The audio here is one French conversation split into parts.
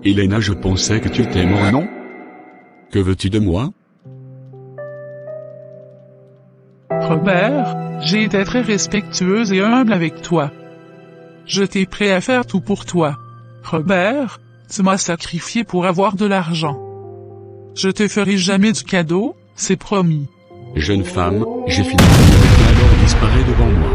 Elena, je pensais que tu étais mort, non? Que veux-tu de moi? Robert, j'ai été très respectueuse et humble avec toi. Je t'ai prêt à faire tout pour toi. Robert, tu m'as sacrifié pour avoir de l'argent. Je te ferai jamais du cadeau, c'est promis. Jeune femme, j'ai fini avec toi, alors disparais devant moi.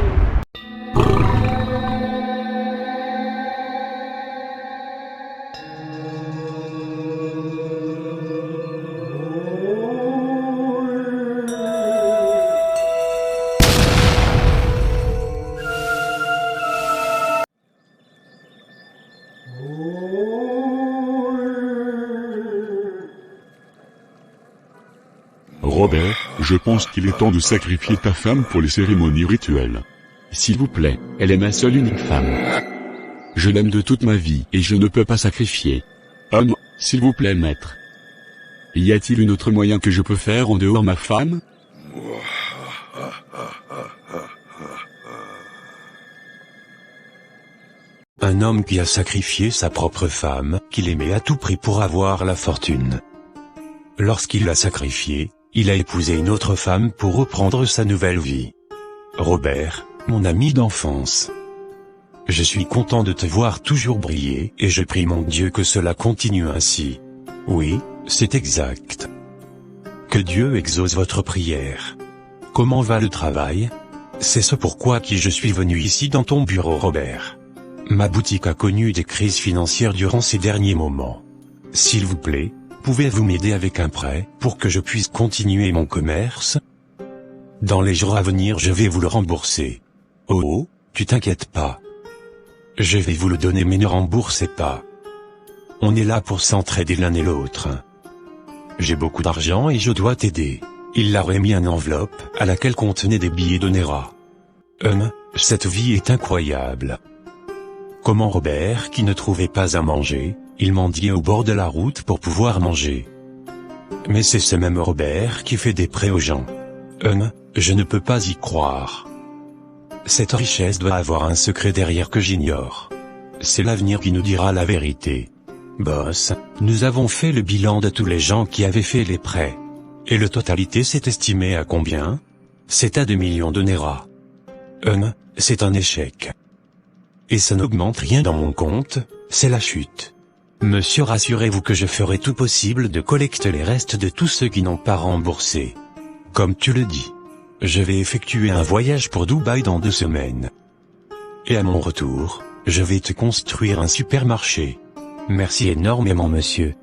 Robert, je pense qu'il est temps de sacrifier ta femme pour les cérémonies rituelles. S'il vous plaît, elle est ma seule unique femme. Je l'aime de toute ma vie et je ne peux pas sacrifier. Homme, s'il vous plaît maître. Y a-t-il un autre moyen que je peux faire en dehors ma femme? Un homme qui a sacrifié sa propre femme, qu'il aimait à tout prix pour avoir la fortune. Lorsqu'il l'a sacrifiée, il a épousé une autre femme pour reprendre sa nouvelle vie. Robert, mon ami d'enfance. Je suis content de te voir toujours briller et je prie mon Dieu que cela continue ainsi. Oui, c'est exact. Que Dieu exauce votre prière. Comment va le travail? C'est ce pourquoi je suis venu ici dans ton bureau, Robert. Ma boutique a connu des crises financières durant ces derniers moments. S'il vous plaît, pouvez-vous m'aider avec un prêt pour que je puisse continuer mon commerce? Dans les jours à venir, je vais vous le rembourser. Oh, tu t'inquiètes pas. Je vais vous le donner, mais ne remboursez pas. On est là pour s'entraider l'un et l'autre. J'ai beaucoup d'argent et je dois t'aider. Il leur a remis une enveloppe à laquelle contenait des billets d'Onera. Cette vie est incroyable. Comment Robert, qui ne trouvait pas à manger, il mendiait au bord de la route pour pouvoir manger. Mais c'est ce même Robert qui fait des prêts aux gens. Je ne peux pas y croire. Cette richesse doit avoir un secret derrière que j'ignore. C'est l'avenir qui nous dira la vérité. Boss, nous avons fait le bilan de tous les gens qui avaient fait les prêts. Et le totalité s'est estimé à combien? C'est à 2 millions d'Onera. C'est un échec. Et ça n'augmente rien dans mon compte, c'est la chute. Monsieur, rassurez-vous que je ferai tout possible de collecter les restes de tous ceux qui n'ont pas remboursé. Comme tu le dis. Je vais effectuer un voyage pour Dubaï dans 2 semaines. Et à mon retour, je vais te construire un supermarché. Merci énormément, monsieur.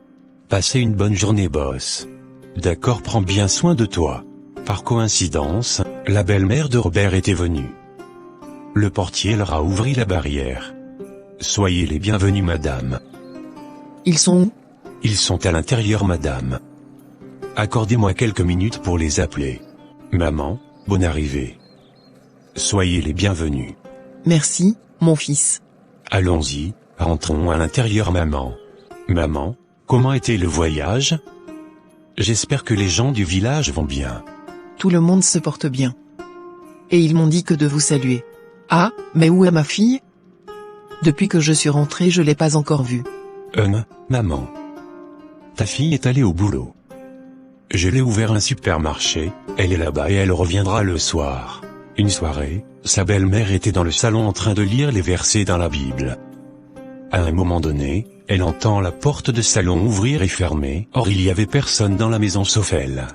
Passez une bonne journée, boss. D'accord, prends bien soin de toi. Par coïncidence, la belle-mère de Robert était venue. Le portier leur a ouvert la barrière. Soyez les bienvenus, madame. Ils sont où? Ils sont à l'intérieur, madame. Accordez-moi quelques minutes pour les appeler. Maman, bonne arrivée. Soyez les bienvenus. Merci, mon fils. Allons-y, rentrons à l'intérieur, maman. Maman, comment était le voyage? J'espère que les gens du village vont bien. Tout le monde se porte bien. Et ils m'ont dit que de vous saluer. Ah, mais où est ma fille? Depuis que je suis rentré, je l'ai pas encore vue. Maman. Ta fille est allée au boulot. Je l'ai ouvert un supermarché, elle est là-bas et elle reviendra le soir. Une soirée, sa belle-mère était dans le salon en train de lire les versets dans la Bible. À un moment donné, elle entend la porte de salon ouvrir et fermer, or il y avait personne dans la maison sauf elle.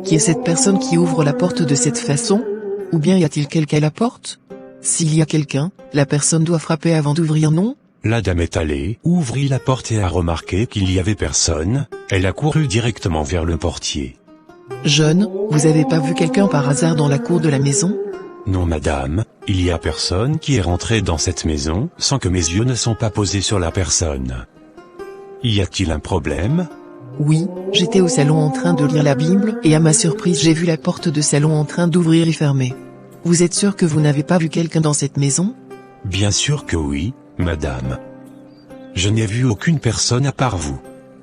Qui est cette personne qui ouvre la porte de cette façon? Ou bien y a-t-il quelqu'un à la porte? S'il y a quelqu'un, la personne doit frapper avant d'ouvrir, non? La dame est allée, ouvrit la porte et a remarqué qu'il y avait personne, elle a couru directement vers le portier. Jeune, vous avez pas vu quelqu'un par hasard dans la cour de la maison? Non madame, il y a personne qui est rentré dans cette maison sans que mes yeux ne sont pas posés sur la personne. Y a-t-il un problème? Oui, j'étais au salon en train de lire la Bible et à ma surprise j'ai vu la porte de salon en train d'ouvrir et fermer. Vous êtes sûr que vous n'avez pas vu quelqu'un dans cette maison? Bien sûr que oui, madame. Je n'ai vu aucune personne à part vous.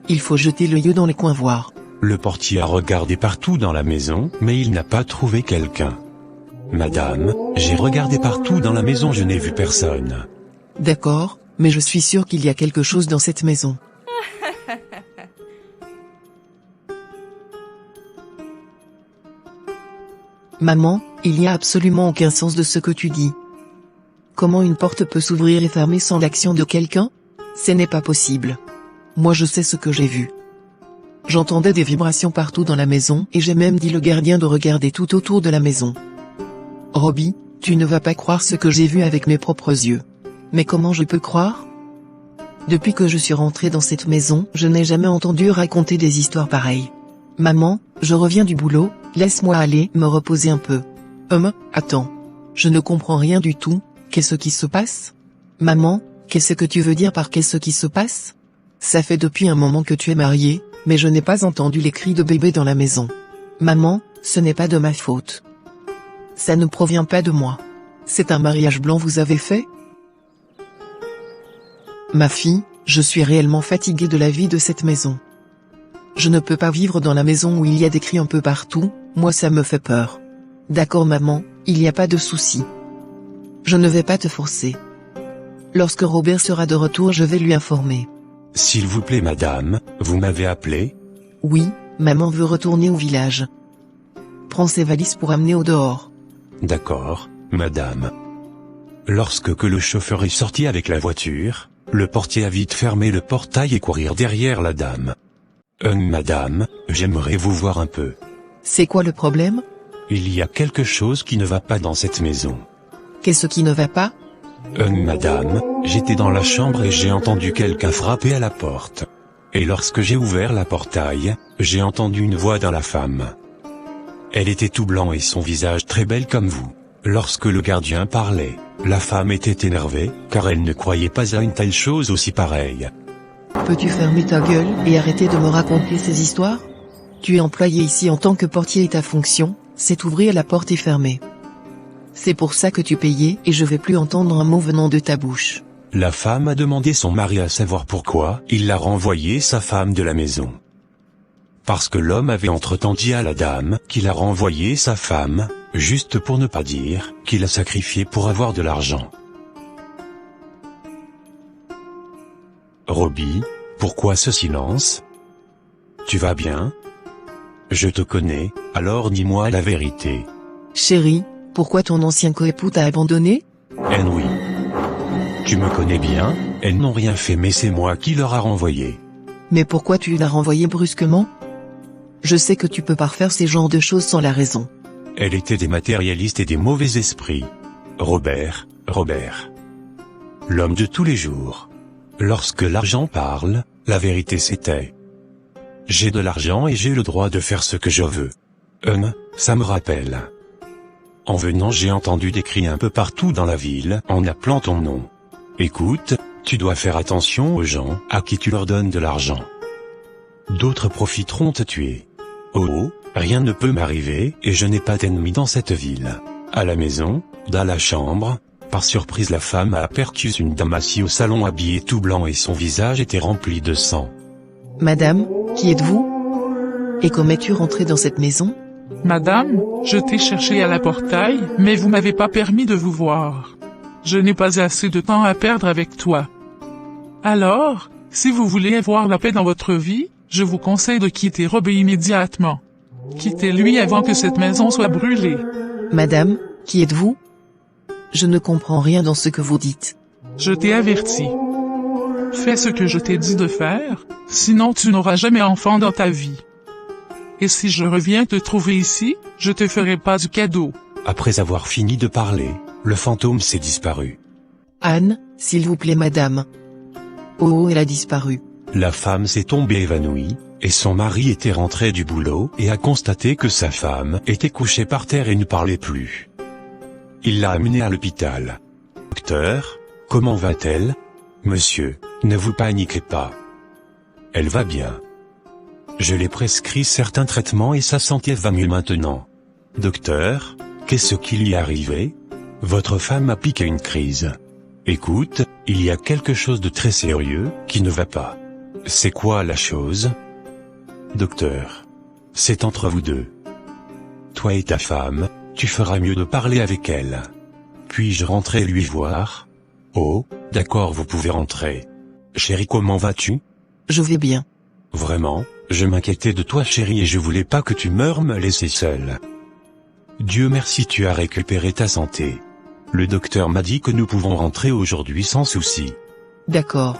Il faut jeter l'œil dans les coins voir. Le portier a regardé partout dans la maison, mais il n'a pas trouvé quelqu'un. Madame, j'ai regardé partout dans la maison, je n'ai vu personne. D'accord, mais je suis sûre qu'il y a quelque chose dans cette maison. Maman, il n'y a absolument aucun sens de ce que tu dis. Comment une porte peut s'ouvrir et fermer sans l'action de quelqu'un? Ce n'est pas possible. Moi je sais ce que j'ai vu. J'entendais des vibrations partout dans la maison et j'ai même dit le gardien de regarder tout autour de la maison. Robbie, tu ne vas pas croire ce que j'ai vu avec mes propres yeux. Mais comment je peux croire? Depuis que je suis rentrée dans cette maison, je n'ai jamais entendu raconter des histoires pareilles. Maman, je reviens du boulot, laisse-moi aller me reposer un peu. Attends. Je ne comprends rien du tout, qu'est-ce qui se passe? Maman, qu'est-ce que tu veux dire par qu'est-ce qui se passe? Ça fait depuis un moment que tu es mariée, mais je n'ai pas entendu les cris de bébé dans la maison. Maman, ce n'est pas de ma faute. Ça ne provient pas de moi. C'est un mariage blanc vous avez fait? Ma fille, je suis réellement fatiguée de la vie de cette maison. Je ne peux pas vivre dans la maison où il y a des cris un peu partout, moi ça me fait peur. D'accord maman, il n'y a pas de souci. Je ne vais pas te forcer. Lorsque Robert sera de retour je vais lui informer. S'il vous plaît madame, vous m'avez appelé? Oui, maman veut retourner au village. Prends ses valises pour amener au dehors. D'accord, madame. Lorsque le chauffeur est sorti avec la voiture, le portier a vite fermé le portail et courir derrière la dame. Madame, j'aimerais vous voir un peu. C'est quoi le problème? Il y a quelque chose qui ne va pas dans cette maison. Qu'est-ce qui ne va pas? Madame, j'étais dans la chambre et j'ai entendu quelqu'un frapper à la porte. Et lorsque j'ai ouvert la portail, j'ai entendu une voix dans la femme. Elle était tout blanc et son visage très belle comme vous. Lorsque le gardien parlait, la femme était énervée, car elle ne croyait pas à une telle chose aussi pareille. Peux-tu fermer ta gueule et arrêter de me raconter ces histoires? Tu es employé ici en tant que portier et ta fonction, c'est ouvrir la porte et fermer. C'est pour ça que tu payais et je vais plus entendre un mot venant de ta bouche. La femme a demandé son mari à savoir pourquoi il a renvoyé sa femme de la maison. Parce que l'homme avait entre-temps dit à la dame qu'il a renvoyé sa femme, juste pour ne pas dire qu'il a sacrifié pour avoir de l'argent. Robbie, pourquoi ce silence? Tu vas bien? Je te connais, alors dis-moi la vérité. Chérie, pourquoi ton ancien coépoux t'a abandonné? Oui. Tu me connais bien, elles n'ont rien fait mais c'est moi qui leur a renvoyé. Mais pourquoi tu l'as renvoyé brusquement? Je sais que tu peux pas faire ces genres de choses sans la raison. Elle était des matérialistes et des mauvais esprits. Robert. L'homme de tous les jours. Lorsque l'argent parle, la vérité s'éteint. J'ai de l'argent et j'ai le droit de faire ce que je veux. Ça me rappelle. En venant j'ai entendu des cris un peu partout dans la ville en appelant ton nom. Écoute, tu dois faire attention aux gens à qui tu leur donnes de l'argent. D'autres profiteront te tuer. Oh, rien ne peut m'arriver et je n'ai pas d'ennemis dans cette ville. À la maison, dans la chambre, par surprise la femme a aperçu une dame assise au salon habillée tout blanc et son visage était rempli de sang. Madame, qui êtes-vous? Et comment es-tu rentrée dans cette maison? Madame, je t'ai cherché à la portail, mais vous m'avez pas permis de vous voir. Je n'ai pas assez de temps à perdre avec toi. Alors, si vous voulez avoir la paix dans votre vie, je vous conseille de quitter Robbie immédiatement. Quittez-lui avant que cette maison soit brûlée. Madame, qui êtes-vous? Je ne comprends rien dans ce que vous dites. Je t'ai averti. Fais ce que je t'ai dit de faire, sinon tu n'auras jamais enfant dans ta vie. Et si je reviens te trouver ici, je te ferai pas du cadeau. Après avoir fini de parler, le fantôme s'est disparu. Anne, s'il vous plaît madame. Oh, elle a disparu. La femme s'est tombée évanouie, et son mari était rentré du boulot et a constaté que sa femme était couchée par terre et ne parlait plus. Il l'a amenée à l'hôpital. Docteur, comment va-t-elle? Monsieur, ne vous paniquez pas. Elle va bien. Je l'ai prescrit certains traitements et sa santé va mieux maintenant. Docteur, qu'est-ce qui lui est arrivé? Votre femme a piqué une crise. Écoute, il y a quelque chose de très sérieux qui ne va pas. C'est quoi la chose? Docteur. C'est entre vous deux. Toi et ta femme, tu feras mieux de parler avec elle. Puis-je rentrer lui voir? Oh, d'accord, vous pouvez rentrer. Chérie, comment vas-tu? Je vais bien. Vraiment, je m'inquiétais de toi chérie et je voulais pas que tu meures me laisser seule. Dieu merci, tu as récupéré ta santé. Le docteur m'a dit que nous pouvons rentrer aujourd'hui sans souci. D'accord.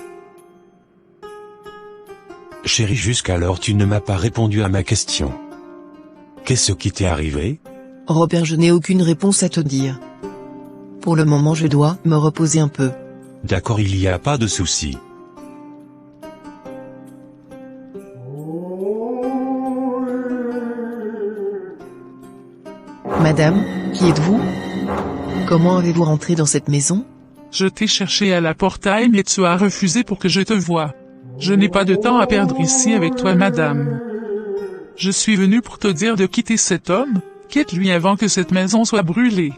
Chérie, jusqu'alors tu ne m'as pas répondu à ma question. Qu'est-ce qui t'est arrivé? Robert, je n'ai aucune réponse à te dire. Pour le moment, je dois me reposer un peu. D'accord, il n'y a pas de souci. Madame, qui êtes-vous? Comment avez-vous rentré dans cette maison? Je t'ai cherché à la portail mais tu as refusé pour que je te voie. Je n'ai pas de temps à perdre ici avec toi, madame. Je suis venu pour te dire de quitter cet homme, quitte-lui avant que cette maison soit brûlée.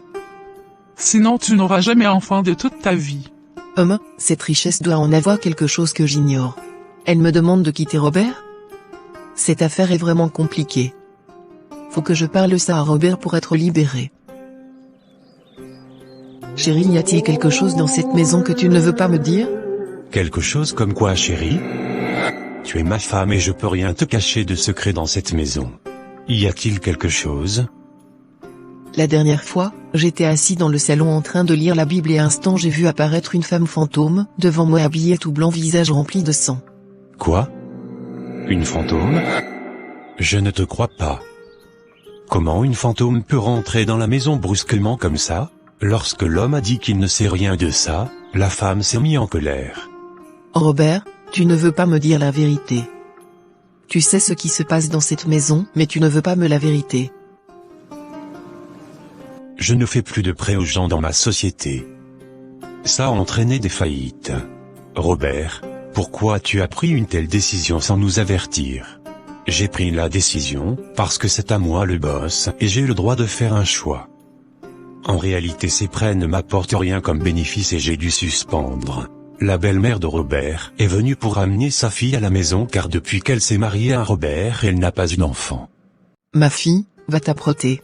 Sinon tu n'auras jamais enfant de toute ta vie. Cette richesse doit en avoir quelque chose que j'ignore. Elle me demande de quitter Robert? Cette affaire est vraiment compliquée. Faut que je parle ça à Robert pour être libéré. Chérie, y a-t-il quelque chose dans cette maison que tu ne veux pas me dire? Quelque chose comme quoi, chérie? Tu es ma femme et je peux rien te cacher de secret dans cette maison. Y a-t-il quelque chose? La dernière fois, j'étais assis dans le salon en train de lire la Bible et à instant j'ai vu apparaître une femme fantôme, devant moi habillée tout blanc, visage rempli de sang. Quoi? Une fantôme? Je ne te crois pas. Comment une fantôme peut rentrer dans la maison brusquement comme ça? Lorsque l'homme a dit qu'il ne sait rien de ça, la femme s'est mise en colère. Robert, tu ne veux pas me dire la vérité. Tu sais ce qui se passe dans cette maison, mais tu ne veux pas me la vérité. Je ne fais plus de prêts aux gens dans ma société. Ça a entraîné des faillites. Robert, pourquoi tu as pris une telle décision sans nous avertir? J'ai pris la décision, parce que c'est à moi le boss, et j'ai le droit de faire un choix. En réalité ces prêts ne m'apportent rien comme bénéfice et j'ai dû suspendre. La belle-mère de Robert est venue pour amener sa fille à la maison car depuis qu'elle s'est mariée à Robert elle n'a pas eu d'enfant. Ma fille, va t'apprêter.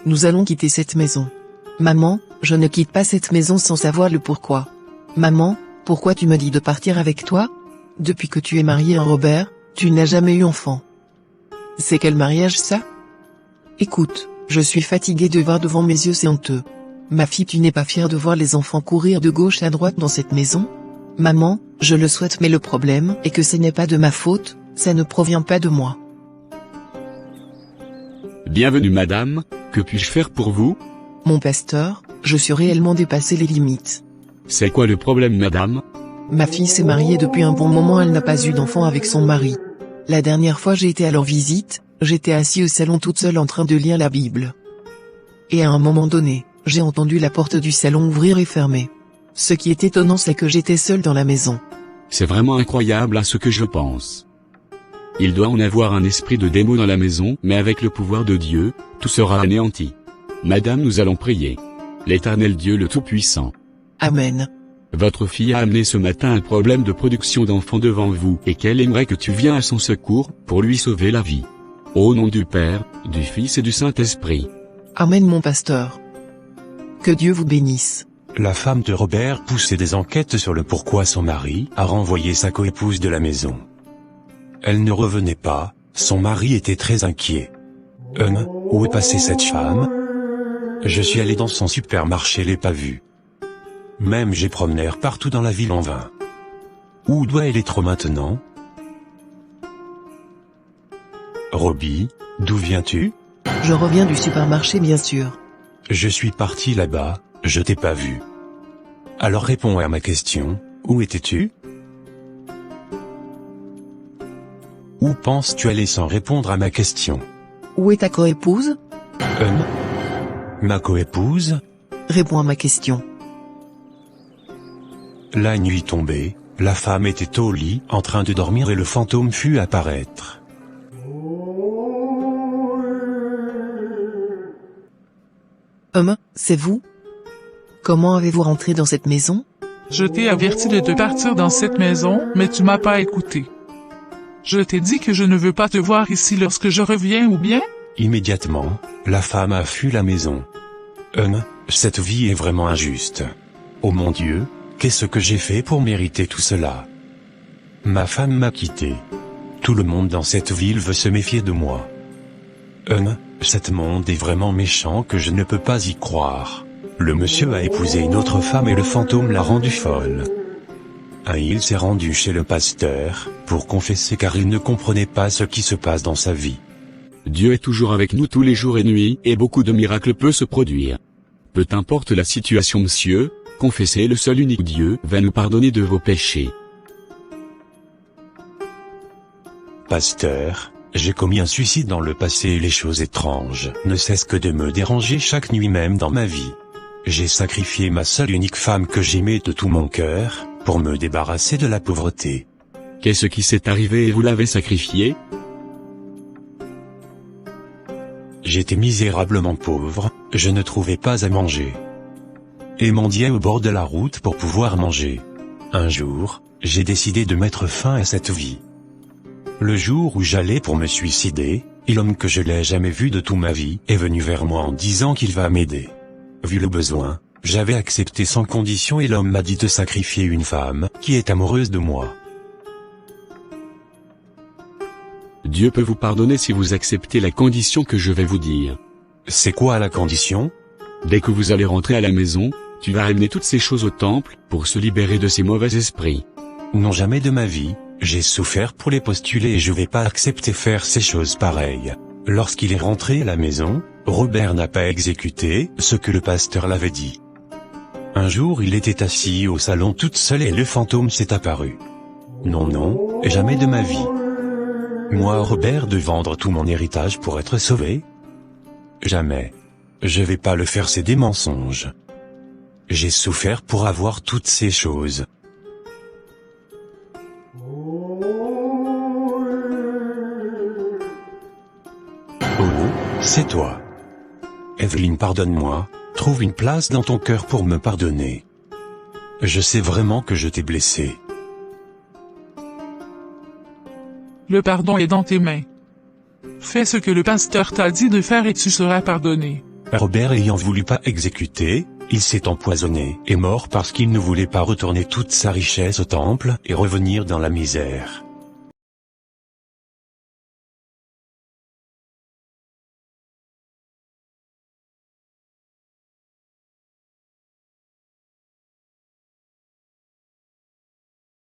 Nous allons quitter cette maison. Maman, je ne quitte pas cette maison sans savoir le pourquoi. Maman, pourquoi tu me dis de partir avec toi? Depuis que tu es mariée à Robert, tu n'as jamais eu enfant. C'est quel mariage ça? Écoute, je suis fatiguée de voir devant mes yeux, c'est honteux. Ma fille, tu n'es pas fière de voir les enfants courir de gauche à droite dans cette maison? Maman, je le souhaite mais le problème est que ce n'est pas de ma faute, ça ne provient pas de moi. Bienvenue madame, que puis-je faire pour vous? Mon pasteur, je suis réellement dépassé les limites. C'est quoi le problème madame? Ma fille s'est mariée depuis un bon moment, elle n'a pas eu d'enfant avec son mari. La dernière fois j'ai été à leur visite, j'étais assis au salon toute seule en train de lire la Bible. Et à un moment donné, j'ai entendu la porte du salon ouvrir et fermer. Ce qui est étonnant c'est que j'étais seule dans la maison. C'est vraiment incroyable à ce que je pense. Il doit en avoir un esprit de démon dans la maison, mais avec le pouvoir de Dieu, tout sera anéanti. Madame, nous allons prier. L'Éternel Dieu le Tout-Puissant. Amen. Votre fille a amené ce matin un problème de production d'enfants devant vous et qu'elle aimerait que tu viennes à son secours pour lui sauver la vie. Au nom du Père, du Fils et du Saint-Esprit. Amen mon pasteur. Que Dieu vous bénisse. La femme de Robert poussait des enquêtes sur le pourquoi son mari a renvoyé sa coépouse de la maison. Elle ne revenait pas, son mari était très inquiet. Où est passée cette femme? Je suis allé dans son supermarché, l'ai pas vue. Même j'ai promené partout dans la ville en vain. Où doit-elle être maintenant? Robbie, d'où viens-tu? Je reviens du supermarché bien sûr. Je suis parti là-bas, je t'ai pas vu. Alors réponds à ma question, où étais-tu? Où penses-tu aller sans répondre à ma question? Où est ta coépouse? Ma coépouse? Réponds à ma question. La nuit tombée, la femme était au lit, en train de dormir et le fantôme fut apparaître. C'est vous? Comment avez-vous rentré dans cette maison? Je t'ai averti de te partir dans cette maison, mais tu m'as pas écouté. Je t'ai dit que je ne veux pas te voir ici lorsque je reviens ou bien? Immédiatement, la femme a fui la maison. Cette vie est vraiment injuste. Oh mon Dieu, qu'est-ce que j'ai fait pour mériter tout cela? Ma femme m'a quitté. Tout le monde dans cette ville veut se méfier de moi. Cet monde est vraiment méchant que je ne peux pas y croire. Le monsieur a épousé une autre femme et le fantôme l'a rendue folle. Il s'est rendu chez le pasteur, pour confesser car il ne comprenait pas ce qui se passe dans sa vie. Dieu est toujours avec nous tous les jours et nuits, et beaucoup de miracles peuvent se produire. Peu importe la situation monsieur, confessez le seul unique Dieu va nous pardonner de vos péchés. Pasteur, j'ai commis un suicide dans le passé et les choses étranges ne cessent que de me déranger chaque nuit même dans ma vie. J'ai sacrifié ma seule unique femme que j'aimais de tout mon cœur, pour me débarrasser de la pauvreté. Qu'est-ce qui s'est arrivé et vous l'avez sacrifié? J'étais misérablement pauvre, je ne trouvais pas à manger. Et mendiais au bord de la route pour pouvoir manger. Un jour, j'ai décidé de mettre fin à cette vie. Le jour où j'allais pour me suicider, l'homme que je n'ai jamais vu de toute ma vie est venu vers moi en disant qu'il va m'aider. Vu le besoin, j'avais accepté sans condition et l'homme m'a dit de sacrifier une femme qui est amoureuse de moi. Dieu peut vous pardonner si vous acceptez la condition que je vais vous dire. C'est quoi la condition? Dès que vous allez rentrer à la maison, tu vas ramener toutes ces choses au temple, pour se libérer de ces mauvais esprits. Non, jamais de ma vie, j'ai souffert pour les postuler et je vais pas accepter faire ces choses pareilles. Lorsqu'il est rentré à la maison, Robert n'a pas exécuté ce que le pasteur l'avait dit. Un jour il était assis au salon toute seule et le fantôme s'est apparu. Non, jamais de ma vie. Moi Robert de vendre tout mon héritage pour être sauvé? Jamais. Je vais pas le faire, c'est des mensonges. J'ai souffert pour avoir toutes ces choses. Oh, c'est toi. Evelyne, pardonne-moi, trouve une place dans ton cœur pour me pardonner. Je sais vraiment que je t'ai blessé. Le pardon est dans tes mains. Fais ce que le pasteur t'a dit de faire et tu seras pardonné. Robert ayant voulu pas exécuter, il s'est empoisonné et mort parce qu'il ne voulait pas retourner toute sa richesse au temple et revenir dans la misère.